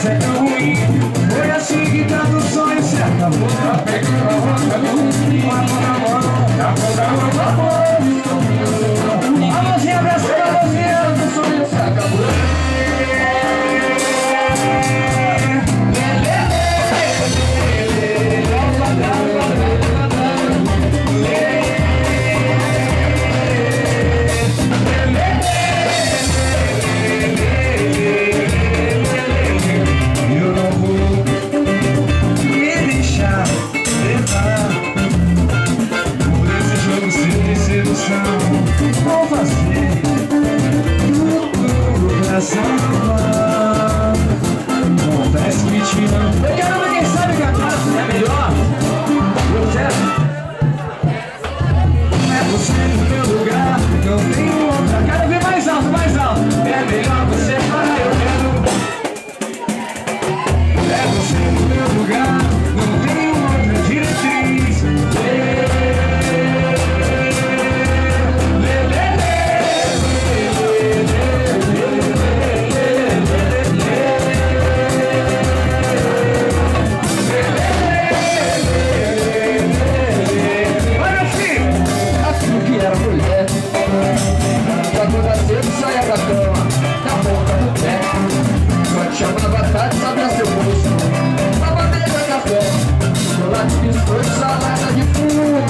mas é tão ruim. Foi assim que tanto sonho se acabou. Tá pegando a roda do uma mão na mão, tá pegando a mão. A mãozinha abraçada, a mãozinha do sonho se acabou. Vou fazer tudo pra salvar. Confesso que te amo. Eu quero ver quem sabe cantar. É melhor. É você no meu lugar. Não tenho outra. Quero ver mais alto, mais alto. É melhor você parar, eu quero. É você no meu lugar. Não tenho outra diretriz. Saia da cama, da boca do pé. Só te chama na batata, sabe a seu bolso. Uma bandeja de café, chocolate, biscoito, salada de fruta.